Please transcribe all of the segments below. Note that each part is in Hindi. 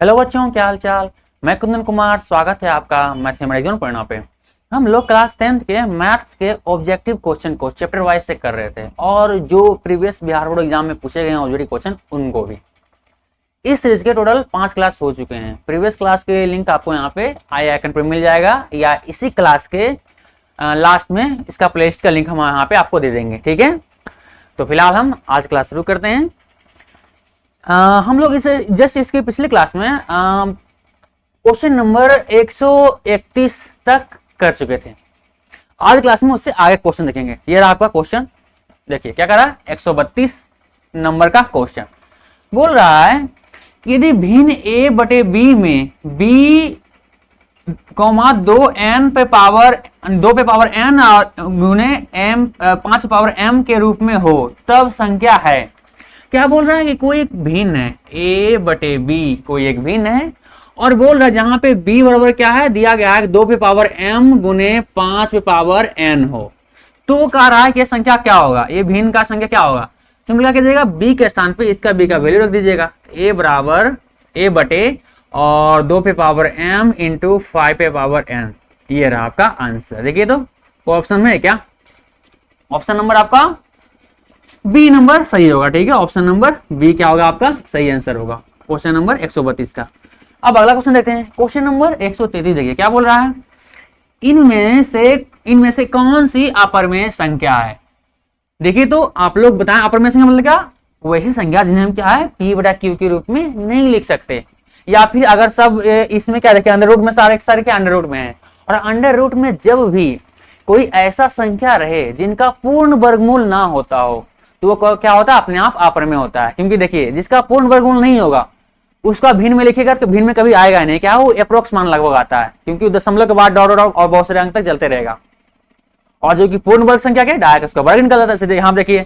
हेलो बच्चों, क्या हाल चाल। मैं कुंदन कुमार, स्वागत है आपका मैथमेटिक्स पढ़ना पे। हम लोग क्लास 10th के मैथ्स के ऑब्जेक्टिव क्वेश्चन को चैप्टर वाइज से कर रहे थे और जो प्रीवियस बिहार बोर्ड एग्जाम में पूछे गए हैं ऑब्जेक्टिव क्वेश्चन उनको भी। इस सीरीज के टोटल 5 क्लास हो चुके हैं। प्रीवियस क्लास के लिंक आपको यहाँ पे आई आइकन पर मिल जाएगा या इसी क्लास के लास्ट में इसका प्लेलिस्ट का लिंक हम यहाँ पे आपको दे देंगे। ठीक है, तो फिलहाल हम आज क्लास शुरू करते हैं। हम लोग इसे जस्ट इसके पिछले क्लास में क्वेश्चन नंबर 131 तक कर चुके थे। आज क्लास में उससे आगे क्वेश्चन देखेंगे। ये रहा आपका क्वेश्चन, देखिए क्या कर रहा है। 132 नंबर का क्वेश्चन बोल रहा है कि यदि भिन्न a बटे b में b कॉमा 2n पे पावर 2 पे पावर n और गुने m 5 पे पावर m के रूप में हो तब संख्या है। क्या बोल रहा है कि कोई एक भिन्न है a बटे b, कोई एक भिन्न है और बोल रहा है जहां पे b बराबर क्या है दिया गया है 2 पे पावर m गुने 5 पे पावर n हो, तो कह रहा है कि संख्या क्या होगा। ये भिन्न का संख्या क्या होगा। सिंपल क्या कीजिएगा, b के स्थान पे इसका b का वैल्यू रख दीजिएगा। a बराबर a बटे और 2 पे पावर m इंटू 5 पे पावर n, ये रहा आपका आंसर। देखिए तो ऑप्शन में है क्या, ऑप्शन नंबर आपका बी नंबर सही होगा। ठीक है, ऑप्शन नंबर बी क्या होगा आपका सही आंसर होगा क्वेश्चन नंबर 132 का। अब अगला क्वेश्चन देखते हैं, क्वेश्चन नंबर 133। देखिए क्या बोल रहा है, इनमें से कौन सी अपरमेय संख्या है। देखिए तो आप लोग बताएं अपरमेय संख्या मतलब क्या, वैसी संख्या जिन्हें हम क्या है p बटा q के रूप में नहीं लिख सकते, या फिर अगर सब इसमें क्या देखिए अंडर रूट में सारे के अंडर रूट में है, और अंडर रूट में जब भी कोई ऐसा संख्या रहे जिनका पूर्ण वर्गमूल ना होता हो तो वो क्या होता है, अपने आप अपरमेय होता है। क्योंकि देखिए जिसका पूर्ण वर्गमूल नहीं होगा उसका भिन्न में लिखेगा तो भिन्न में कभी आएगा नहीं, क्या वो अप्रोक्स मान लगभग आता है, क्योंकि दशमलव के बाद डॉट डॉट और बहुत सारे अंक तक चलते रहेगा। और जो कि पूर्ण वर्ग संख्या क्या डायरेक्ट उसका वर्ग निकल जाता है। यहाँ देखिए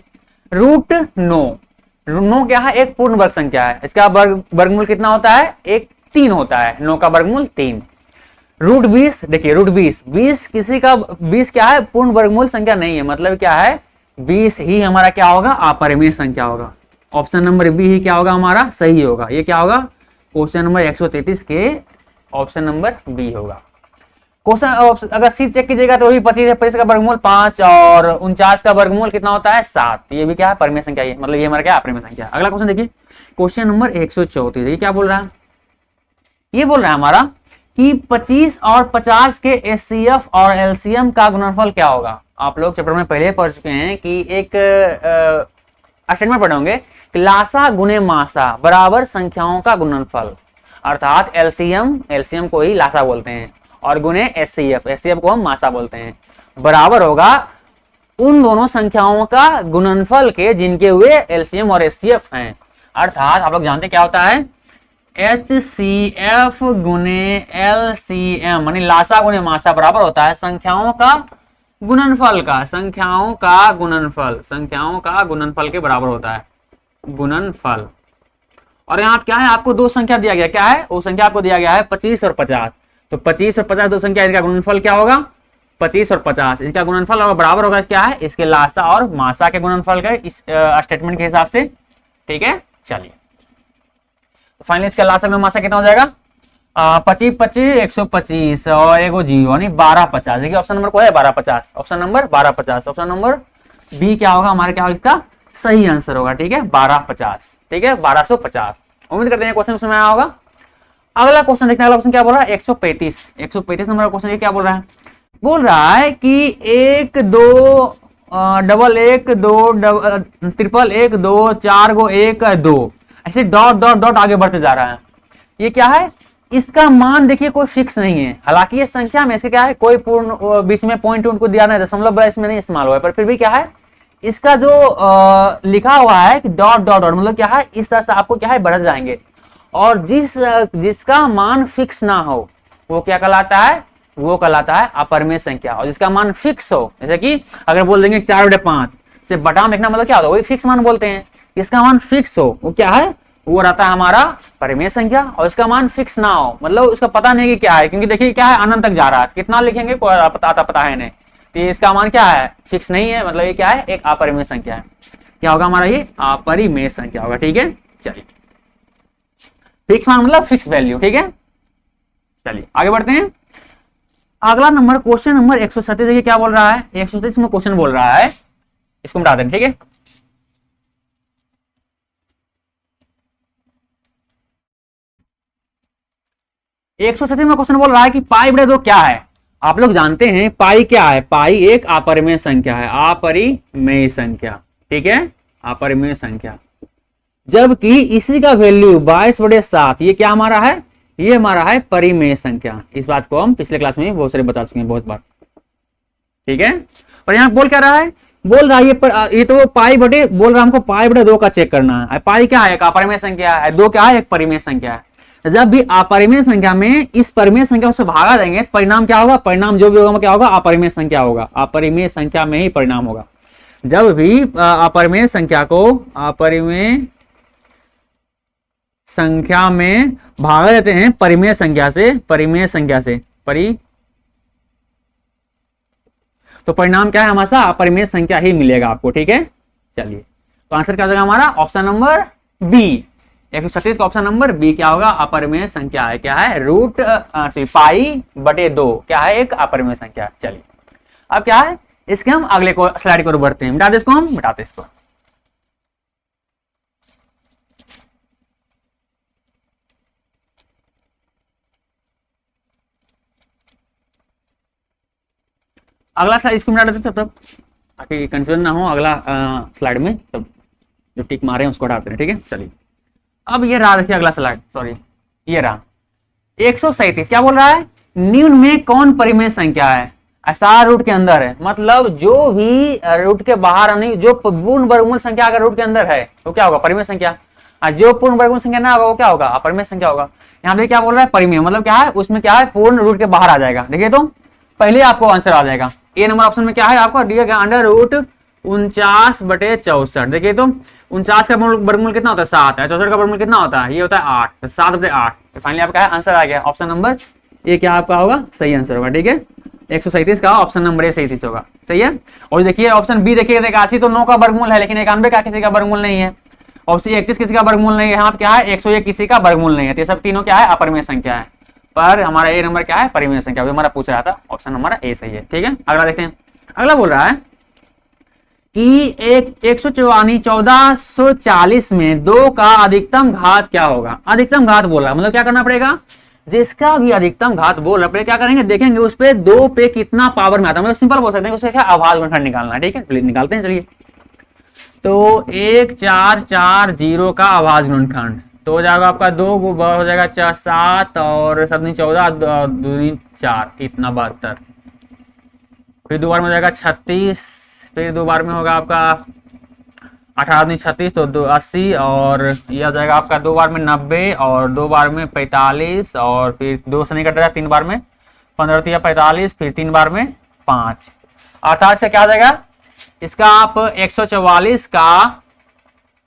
रूट 9 क्या है, एक पूर्ण वर्ग संख्या है। इसका वर्गमूल कितना होता है, एक 3 होता है। 9 का वर्गमूल 3। रूट 20, देखिए रूट 20 किसी का 20 क्या है पूर्ण वर्गमूल संख्या नहीं है, मतलब क्या है 20 ही हमारा क्या होगा अपरिमेय संख्या होगा। ऑप्शन नंबर बी ही क्या होगा हमारा सही होगा। ये क्या होगा क्वेश्चन नंबर 133 के ऑप्शन नंबर बी होगा। क्वेश्चन अगर सी चेक कीजिएगा तो वही 25 का वर्गमूल 5 और 49 का वर्गमूल कितना होता है 7। ये भी क्या है परिमेय संख्या, ये मतलब ये हमारा क्या अपरिमेय संख्या। अगला क्वेश्चन देखिए क्वेश्चन नंबर 134। ये क्या बोल रहा है, ये बोल रहा है हमारा कि 25 और 50 के एचसीएफ और एलसीएम का गुणनफल क्या होगा। आप लोग चैप्टर में पहले पढ़ चुके हैं कि एक स्टेटमेंट पढ़े होंगे कि लासा गुने मासा बराबर संख्याओं का गुणनफल, अर्थात एलसीएम को ही लासा बोलते हैं और गुने एचसीएफ को हम मासा बोलते हैं, बराबर होगा उन दोनों संख्याओं का गुणनफल के जिनके हुए एलसीएम और एचसीएफ हैं। अर्थात आप लोग जानते क्या होता है एचसीएफ गुने एलसीएम मानी लासा गुने मासा बराबर होता है संख्याओं का गुणनफल का, संख्याओं का गुणनफल के बराबर होता है गुणनफल। और यहाँ क्या है आपको दो संख्या दिया गया, क्या है वो संख्या आपको दिया गया है 25 और 50। तो 25 और 50 दो संख्या, इसका गुणनफल क्या होगा 25 और 50, इसका गुणनफल और बराबर होगा क्या है इसके लासा और मासा के गुणनफल का इस स्टेटमेंट के हिसाब से। ठीक है, चलिए फाइनली इसका लासा गुना मासा कितना हो जाएगा 25 25 125 और एगो जीरो यानी 1250। देखिए ऑप्शन नंबर को है 1250, option number 1250, option number B क्या होगा हमारे क्या होगा इसका सही आंसर होगा। ठीक है 1250, ठीक है 1250। उम्मीद करते हैं क्वेश्चन समझ में आया होगा। अगला क्वेश्चन देखते हैं, अगला क्वेश्चन क्या बोल रहा है 135 नंबर का क्वेश्चन। ये क्या बोल रहा है, बोल रहा है कि 1 2 डबल 1 2 ट्रिपल 1 2 4 गो 1 2 ऐसे डॉट डॉट डॉट आगे बढ़ते जा रहा है। ये क्या है, इसका मान देखिए कोई फिक्स नहीं है। हालांकि ये संख्या में इसके क्या है कोई पूर्ण बीच में पॉइंट उनको दिया नहीं, दशमलव इसमें नहीं इस्तेमाल हुआ है, पर फिर भी क्या है इसका जो लिखा हुआ है कि डॉट डॉट डॉट मतलब क्या है इस तरह से आपको क्या है बढ़ते जाएंगे। और जिसका मान फिक्स ना हो वो क्या कहलाता है, वो कहलाता है अपरिमेय संख्या। और जिसका मान फिक्स हो, जैसे कि अगर बोल देंगे 4/5 से बटा में लिखना मतलब क्या होता है वही फिक्स मान बोलते हैं। इसका मान फिक्स हो वो क्या है वो रहता है हमारा परिमेय संख्या। और इसका मान फिक्स ना हो मतलब उसका पता नहीं कि क्या है, क्योंकि देखिए क्या है अनंत तक जा रहा है, कितना लिखेंगे कोई पता है नहीं, तो इसका मान क्या है फिक्स नहीं है, मतलब ये क्या है एक अपरिमेय संख्या है। क्या होगा हमारा ये अपरिमेय संख्या होगा। ठीक है, चलिए फिक्स मान मतलब फिक्स वैल्यू, ठीक है। चलिए आगे बढ़ते हैं। अगला नंबर क्वेश्चन नंबर 137, देखिए क्या बोल रहा है। 137 में क्वेश्चन बोल रहा है, इसको मिटा दें, ठीक है। एक सौ 137 में क्वेश्चन बोल रहा है कि पाई बटे 2 क्या है। आप लोग जानते हैं पाई क्या है, पाई एक अपरिमेय संख्या है, अपरिमेय संख्या, ठीक है, अपरिमेय संख्या। जबकि इसी का वैल्यू 22/7, ये क्या हमारा है, ये हमारा है परिमेय संख्या। इस बात को हम पिछले क्लास में बहुत सारे बता चुके हैं, बहुत बार, ठीक है। पर यहाँ बोल क्या रहा है, बोल रहा है ये तो पाई बटे, बोल रहा है हमको पाई बटे 2 का चेक करना है। पाई क्या है, एक अपरिमेय संख्या है, 2 क्या है, एक परिमेय संख्या है। जब भी अपरिमेय संख्या में इस परिमेय संख्या से भागा देंगे, परिणाम क्या होगा, परिणाम जो भी होगा क्या होगा, अपरिमेय संख्या होगा, अपरिमेय संख्या में ही परिणाम होगा। जब भी अपरिमेय संख्या को अपरिमेय संख्या में भागा देते हैं परिमेय संख्या से, परिमेय संख्या से तो परिणाम क्या है, हमारा अपरिमेय संख्या ही मिलेगा आपको, ठीक है। चलिए तो आंसर क्या हो जाएगा हमारा, ऑप्शन नंबर बी। 136 का ऑप्शन नंबर बी क्या होगा, अपरिमेय संख्या है, क्या है, रूट पाई बटे 2 क्या है, एक अपरिमेय संख्या। चलिए अब क्या है, इसके हम अगले को स्लाइड को बढ़ते हैं, मिटा दे इसको, हम मिटाते इसको। अगला स्लाइड इसको मिटा देते तब ताकि कंफ्यूजन ना हो। अगला स्लाइड में तब जो टिक मारे हैं उसको हटाते हैं, ठीक है। चलिए अब ये रहा, देखिए अगला स्लाइड, सॉरी ये रहा 137, क्या बोल रहा है, निम्न में कौन परिमेय संख्या है, ऐसा रूट के अंदर है, मतलब जो भी रूट के बाहर नहीं, जो पूर्ण वर्गमूल संख्या अगर रूट के अंदर है तो क्या होगा, परिमेय संख्या। जो पूर्ण वर्गमूल संख्या ना होगा वो क्या होगा, अपरिमेय संख्या होगा। यहाँ पे क्या बोल रहा है, परिमेय मतलब क्या है, उसमें क्या है, पूर्ण रूट के बाहर आ जाएगा। देखिए तो पहले आपको आंसर आ जाएगा, ए नंबर ऑप्शन में क्या है आपको दिया गया, अंडर रूट 49/64। देखिए तो 49 का वर्गमूल कितना होता है, 7 है, 64 का वर्गमूल कितना होता है, ये होता है 8, तो 7/8। तो फाइनली आपका आंसर आ गया, ऑप्शन नंबर ये क्या आपका होगा, सही आंसर होगा, ठीक है। 137 का ऑप्शन नंबर ए सही होगा, सही है। और देखिए ऑप्शन बी, देखिए 81 तो 9 का वर्गमूल है, लेकिन 91 का किसी का वर्गमूल नहीं है, और 31 किसी का वर्गमूल नहीं है, यहाँ क्या है 101 किसी का वर्गमूल नहीं है, तो सब तीनों क्या है, अपरिमेय संख्या है। पर हमारा ए नंबर क्या है, परिमेय संख्या, हमारा पूछ रहा था, ऑप्शन नंबर ए सही है, ठीक है। अगला देखते हैं। अगला बोल रहा है कि 1440 में 2 का अधिकतम घात क्या होगा। अधिकतम घात बोल रहा है, मतलब क्या करना पड़ेगा, जिसका भी अधिकतम घात बोल रहा है, क्या करेंगे, देखेंगे उस पे 2 पे कितना पावर में आता है, मतलब सिंपल बोल सकते हैं उससे क्या आभाज्य गुणनखंड निकालना है, ठीक है। निकालते हैं, चलिए। तो 1440 का आभाज्य गुणनखंड तो हो जाएगा आपका 2 हो जाएगा 7 और 7 14 2 4, इतना 72, फिर 2 बार में हो जाएगा 36, फिर 2 बार में होगा आपका 18 36 तो 80, और ये आ जाएगा आपका 2 बार में 90, और 2 बार में 45, और फिर 2 से नहीं कट रहा, 3 बार में 15 45, फिर 3 बार में 5, अर्थात से क्या आ जाएगा इसका, आप 144 का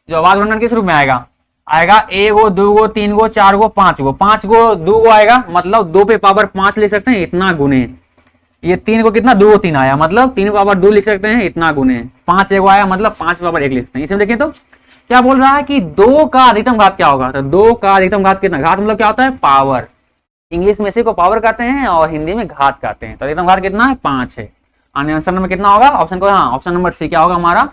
जो आभाज्य गुणनखंड किस रूप में आएगा, 1 गो 2 गो 3 गो 4 गो 5 गो, 5 गो 2 गो आएगा, मतलब 2 पे पावर 5 लिख सकते हैं, इतना गुने। ये 3 को कितना, 2 3 आया, मतलब 3 पावर 2 लिख सकते हैं, इतना गुने। 5 एगो आया, मतलब 5 पावर 1 लिख सकते हैं। इसमें देखिए तो क्या बोल रहा है कि 2 का अधिकतम घात क्या होगा, तो 2 का अधिकतम घात कितना, घात मतलब क्या होता है, पावर। इंग्लिश में इसी को पावर कहते हैं और हिंदी में घात कहते हैं। तो अधिकतम घात कितना है, 5 है। आंसर नंबर कितना होगा, ऑप्शन को, हाँ ऑप्शन नंबर सी क्या होगा हमारा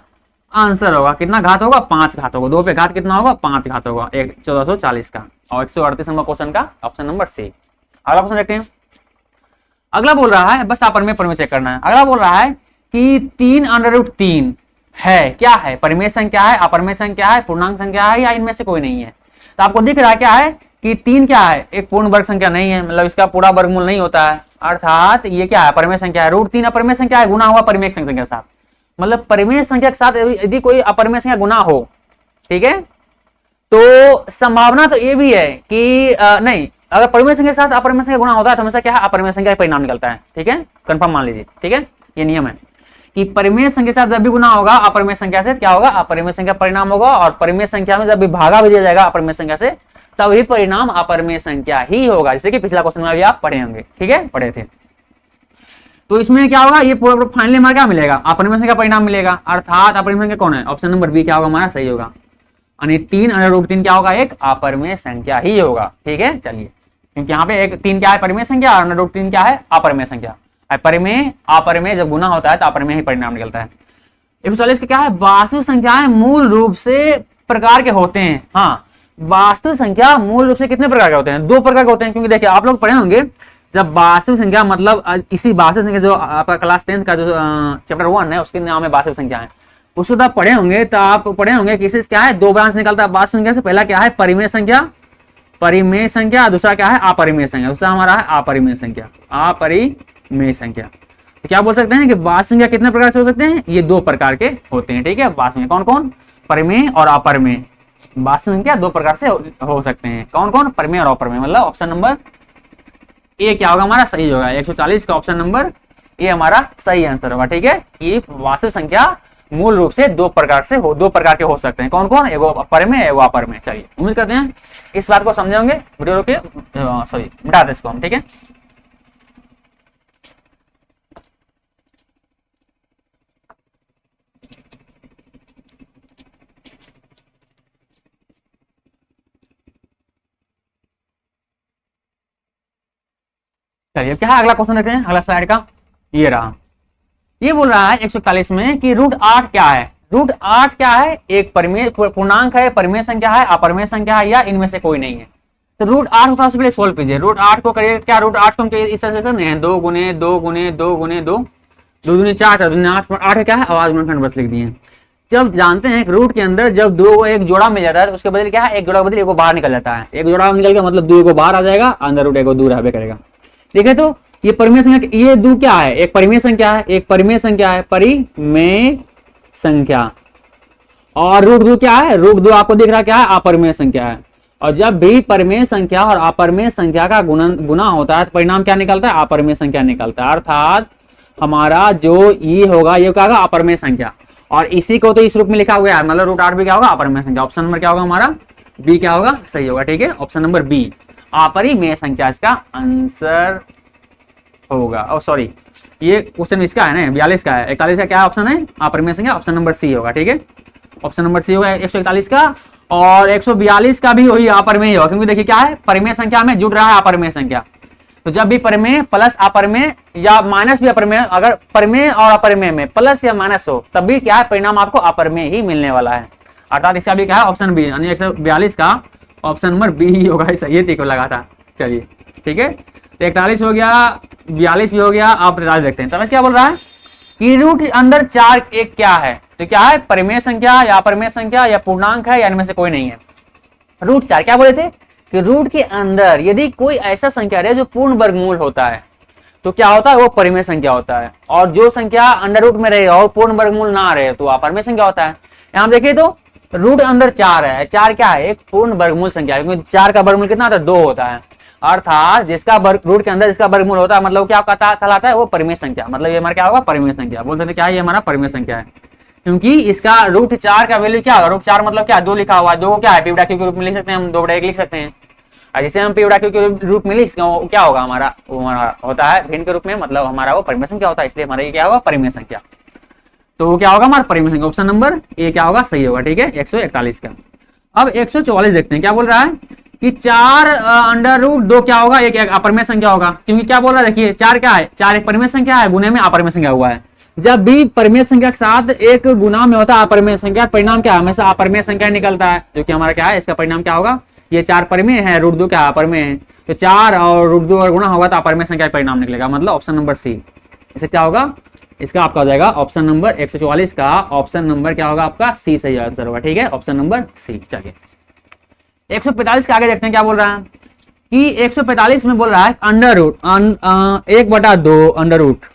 आंसर होगा। कितना घात होगा, 5 घात होगा, 2 पे घात कितना होगा, 5 घात होगा, 1440 का। और 138 नंबर क्वेश्चन का ऑप्शन नंबर सी। अगला क्वेश्चन देखते हैं। अगला बोल रहा है, बस आप परिमेय चेक करना है। अगला बोल रहा है कि 3√3 है, क्या है, परिमेय संख्या है, अपरिमेय संख्या है, पूर्णांक संख्या है, या इनमें से कोई नहीं है। तो आपको दिख रहा है क्या है कि 3 क्या है, एक पूर्ण वर्ग संख्या नहीं है, मतलब इसका पूरा वर्गमूल नहीं होता है, अर्थात ये क्या है, परिमेय संख्या है। √3 अपरिमेय संख्या है, गुना हुआ परिमेय संख्या के साथ, मतलब परिमेय संख्या के साथ यदि कोई अपरिमेय संख्या गुना हो, ठीक है, तो संभावना तो ये भी है कि नहीं, अगर परिमेय संख्या के साथ अपरिमेय संख्या गुना होता है तो हमेशा क्या है, अपरिमेय संख्या का परिणाम निकलता है, ठीक है, कंफर्म मान लीजिए, ठीक है। ये नियम है कि परिमेय संख्या के साथ जब भी गुना होगा अपरिमेय संख्या से क्या होगा, अपरिमेय संख्या परिणाम होगा, और परिमेय संख्या में जब भी भागा भी दिया जाएगा अपरिमेय संख्या से तभी परिणाम अपरिमेय संख्या ही होगा, जैसे कि पिछला क्वेश्चन में भी आप पढ़े होंगे, ठीक है, पढ़े थे। तो इसमें क्या होगा, ये पूरा फाइनली हमारा क्या मिलेगा, अपरिमेय संख्या परिणाम मिलेगा, अर्थात अपरिमेय संख्या कौन है, ऑप्शन नंबर बी क्या होगा हमारा सही होगा। यानी 3√3 क्या होगा, एक अपरिमेय संख्या ही होगा। ठीक है, चलिए, क्योंकि यहाँ पे एक 3 क्या है, परिमेय संख्या, और √3 क्या है, अपरिमेय संख्या। परिमेय अपरिमेय जब गुना होता है तो अपरिमेय ही परिणाम निकलता है। 140 का क्या है, वास्तविक संख्याएं मूल रूप से प्रकार के होते हैं। हाँ, वास्तविक संख्या मूल रूप से कितने प्रकार के होते हैं, 2 प्रकार के होते हैं। क्योंकि देखिए आप लोग पढ़े होंगे, जब वास्तविक संख्या मतलब इसी वास्तविक संख्या जो आपका क्लास 10 का जो चैप्टर 1 है उसके नाम है वास्तविक संख्या है, उसको आप पढ़े होंगे तो आप पढ़े होंगे कि इससे क्या है, 2 ब्रांच निकलता है वास्तविक संख्या से। पहला क्या है, परिमेय संख्या, परिमेय संख्या, दूसरा क्या है, अपरिमेय संख्या। दूसरा हमारा है अपरिमेय संख्या, अपरिमेय संख्या। तो क्या बोल सकते हैं कि वास्तविक संख्या कितने प्रकार से हो सकते हैं, ये 2 प्रकार के होते हैं। ठीक है, वास्तविक संख्या कौन कौन, परिमेय और अपरिमेय। वास्तविक संख्या 2 प्रकार से हो सकते हैं, कौन कौन, परिमेय और अपरिमेय। मतलब ऑप्शन नंबर ए क्या होगा हमारा, सही होगा। 140 का ऑप्शन नंबर ए हमारा सही आंसर होगा। ठीक है, ये वास्तविक संख्या मूल रूप से 2 प्रकार से 2 प्रकार के हो सकते हैं, कौन कौन, एगो परिमेय एगो अपरिमेय। चलिए, उम्मीद करते हैं इस बात को समझे होंगे। वीडियो रोके, सॉरी मिटा दे इसको हम। ठीक है, चलिए क्या है अगला क्वेश्चन देखते हैं, अगला स्लाइड का ये रहा। ये बोल रहा है 141 में कि √8 क्या है। √8 क्या है, एक परिमेय पूर्णांक है, परिमेय संख्या है, अपरिमेय संख्या है, या इनमें से कोई नहीं है। तो √8 को सबसे पहले सोल्व कीजिए। √8 को करिए क्या, √8 को हम इस तरह से करते हैं, 2 गुने 2 गुने 2 गुने 2, 2 दूनी 4, 4 दूनी 8, 8 क्या है, आवाज गुणनखंड बस लिख दिए। जब जानते हैं कि रूट के अंदर जब 2 को एक जोड़ा मिल जाता है तो उसके बदले क्या है, एक जोड़ा बदले एक को बाहर निकल जाता है। एक जोड़ा निकल गया मतलब 2 को बाहर आ जाएगा, अंदर रूट एक को दूर रहबे करेगा। देखे तो ये परिमेय संख्या, ये 2 क्या है, एक परिमेय संख्या है, एक परिमेय संख्या है, परिमेय संख्या। और √2 क्या है, √2 आपको दिख रहा क्या है, अपरिमेय संख्या है। और जब भी परिमेय संख्या और अपरिमेय संख्या का गुना होता है तो परिणाम क्या निकलता है, अपरिमेय संख्या निकलता है। अर्थात हमारा जो ये होगा, ये क्या होगा, अपरिमेय संख्या। और इसी को तो इस रूप में लिखा हुआ है, मतलब √8 भी क्या होगा, अपरिमेय संख्या। ऑप्शन नंबर क्या होगा हमारा, बी क्या होगा, सही होगा। ठीक है, ऑप्शन नंबर बी अपरिमेय संख्या इसका आंसर होगा। और सॉरी, ये क्वेश्चन इसका है ना, 42 का है। 41 का क्या ऑप्शन है, अपरिमेय संख्या, ऑप्शन नंबर सी होगा। ठीक है, ऑप्शन नंबर सी होगा 141 का। और 142 का भी वही अपरिमेय होगा, क्योंकि देखिए क्या है, परिमेय संख्या में जुड़ रहा है अपरिमेय संख्या। तो जब भी परिमेय प्लस अपरिमेय या माइनस भी अपरिमेय, अगर परिमेय और अपरिमेय में प्लस या माइनस हो तब भी क्या है, परिणाम आपको अपरिमेय ही मिलने वाला है। अर्थात इसका भी क्या है, ऑप्शन बी, यानी 142 का ऑप्शन नंबर बी ही होगा। सही है, लगा था। चलिए ठीक है, तो 41 हो गया, 42 भी हो गया। आप 43 देखते हैं। तो क्या बोल रहा है कि रूट अंदर 4 एक क्या है, तो क्या है, परिमेय संख्या या अपरिमेय संख्या या पूर्णांक है, या इनमें से कोई नहीं है। √4 क्या बोले थे कि रूट के अंदर यदि कोई ऐसा संख्या रहे जो पूर्ण वर्गमूल होता है तो क्या होता है, वो परिमेय संख्या होता है। और जो संख्या अंडर रूट में रहे और पूर्ण वर्गमूल ना रहे तो अपरिमेय संख्या होता है। यहां देखिए तो रूट अंदर 4 है, 4 क्या है, एक पूर्ण वर्गमूल संख्या है, क्योंकि 4 का वर्गमूल कितना होता है, 2 होता है। अर्थात जिसका रूट के अंदर जिसका वर्गमूल होता है, मतलब क्या कहलाता है, वो परिमेय संख्या। मतलब ये हमारा क्या होगा, परिमेय संख्या। बोल सकते क्या है, ये हमारा परिमेय संख्या है, क्योंकि इसका √4 का वैल्यू क्या होगा, √4 मतलब क्या, 2 लिखा हुआ है। 2 को क्या है, p/q के रूप में लिख सकते हैं हम, 2/1 लिख सकते हैं। और जिसे हम p/q के रूप में लिख क्या होगा हमारा, वो हमारा होता है भिन्न के रूप में, मतलब हमारा वो परिमेय संख्या होता है। इसलिए हमारा ये क्या होगा, परिमेय संख्या। तो वो क्या होगा हमारा परिमेय संख्या। ऑप्शन नंबर ए क्या होगा, सही होगा। ठीक है, 141 का। अब 144 देखते हैं, क्या बोल रहा है कि 4 √2 क्या होगा, एक अपरिमेय संख्या होगा। क्योंकि क्या बोल रहा है, देखिए 4 क्या है, 4 एक परिमेय संख्या है, गुने में अपरिमेय संख्या हुआ है। जब भी परिमेय संख्या के साथ एक गुना में होता है अपरिमेय संख्या, परिणाम क्या है, हमेशा अपरिमेय संख्या निकलता है। जो कि हमारा क्या है, इसका परिणाम क्या होगा, ये 4 परिमेय है, √2 क्या अपरिमेय है। तो 4 और √2 और गुना होगा तो अपरिमेय संख्या का परिणाम निकलेगा, मतलब ऑप्शन नंबर सी। इसे क्या होगा, इसका आपका हो जाएगा ऑप्शन नंबर 144 का ऑप्शन नंबर क्या होगा आपका, सी सही आंसर होगा। ठीक है, ऑप्शन नंबर सी। चलिए 145 के आगे देखते हैं, क्या बोल रहा है कि 145 में बोल रहा है अंडर रूट 1/2 अंडर रूट,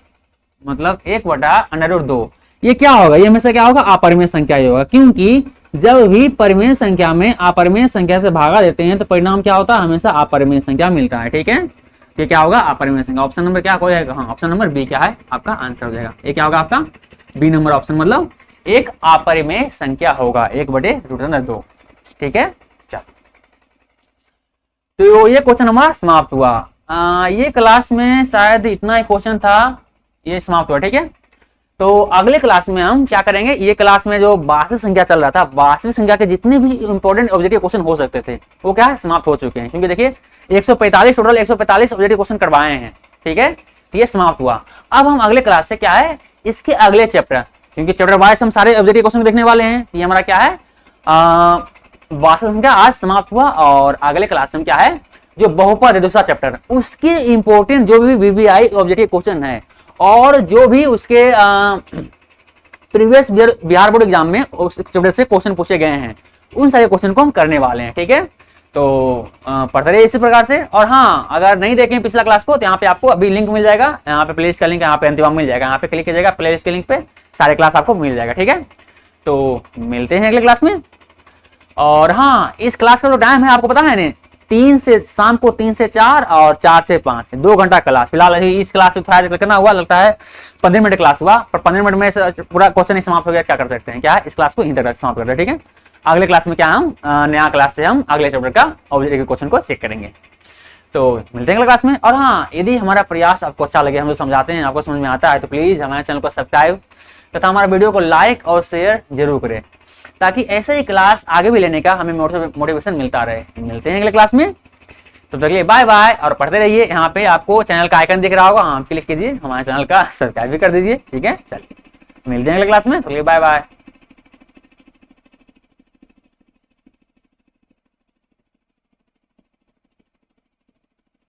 मतलब 1/√2। ये क्या होगा, ये हमेशा क्या होगा, अपरिमेय संख्या ही होगा। क्योंकि जब भी परिमेय संख्या में अपरिमेय संख्या से भागा देते हैं तो परिणाम क्या होता है, हमेशा अपरिमेय संख्या मिलता है। ठीक है, ये क्या होगा, अपरिमेय संख्या। ऑप्शन नंबर क्या हो जाएगा, हाँ ऑप्शन नंबर बी क्या है आपका आंसर हो जाएगा। ये क्या होगा आपका बी नंबर ऑप्शन, मतलब एक अपरिमेय संख्या होगा 1/√2। ठीक है, चल तो ये क्वेश्चन हमारा समाप्त हुआ। ये क्लास में शायद इतना ही क्वेश्चन था, ये समाप्त हुआ। ठीक है, तो अगले क्लास में हम क्या करेंगे, ये क्लास में जो वास्तविक संख्या चल रहा था, वास्तविक संख्या के जितने भी इंपॉर्टेंट ऑब्जेक्टिव क्वेश्चन हो सकते थे वो क्या है, समाप्त हो चुके हैं। क्योंकि देखिए 145 टोटल 145 ऑब्जेक्टिव क्वेश्चन करवाए हैं, ठीक है, तो ये समाप्त हुआ। अब हम अगले क्लास से क्या है, इसके अगले चैप्टर, क्योंकि चैप्टर वाइज हम सारे ऑब्जेक्टिव क्वेश्चन देखने वाले हैं, ये हमारा क्या है वास्तविक संख्या आज समाप्त हुआ। और अगले क्लास में क्या है, जो बहुपद है दूसरा चैप्टर, उसके इंपॉर्टेंट जो भी वीवीआई ऑब्जेक्टिव क्वेश्चन है और जो भी उसके प्रीवियस बिहार बोर्ड एग्जाम में उस चैप्टर से क्वेश्चन पूछे गए हैं, उन सारे क्वेश्चन को हम करने वाले हैं, ठीक है। तो पढ़ते रहिए इसी प्रकार से। और हाँ, अगर नहीं देखें पिछला क्लास को तो यहाँ पे आपको अभी लिंक मिल जाएगा, यहाँ पे प्लेलिस्ट का लिंक यहाँ पे अंतिम मिल जाएगा, यहाँ पे क्लिक कीजिएगा प्लेलिस्ट के लिंक पे, सारे क्लास आपको मिल जाएगा, ठीक है। तो मिलते हैं अगले क्लास में। और हाँ, इस क्लास का जो टाइम है आपको पता है ना, शाम को 3 से 4 और 4 से 5, 2 घंटा क्लास। फिलहाल इस क्लास में थोड़ा कितना हुआ, लगता है 15 मिनट क्लास हुआ, पर 15 मिनट में पूरा क्वेश्चन नहीं समाप्त हो गया, क्या कर सकते हैं, क्या है, इस क्लास को यहीं तक समाप्त करते हैं, ठीक है। अगले क्लास में क्या हम नया क्लास से हम अगले चैप्टर का ऑब्जेक्टिव क्वेश्चन को चेक करेंगे। तो मिलते हैं अगले क्लास में। और हाँ, यदि हमारा प्रयास आपको अच्छा लगे, हम जो समझाते हैं आपको समझ में आता है, तो प्लीज हमारे चैनल को सब्सक्राइब तथा हमारे वीडियो को लाइक और शेयर जरूर करें, ताकि ऐसे ही क्लास आगे भी लेने का हमें मोटिवेशन मिलता रहे। मिलते हैं अगले क्लास में, तो तक के लिए बाय बाय। और पढ़ते रहिए, यहाँ पे आपको चैनल का आइकन दिख रहा होगा, हाँ क्लिक कीजिए, हमारे चैनल का सब्सक्राइब भी कर दीजिए, ठीक है। चलिए मिलते हैं अगले क्लास में, तो बाय बाय।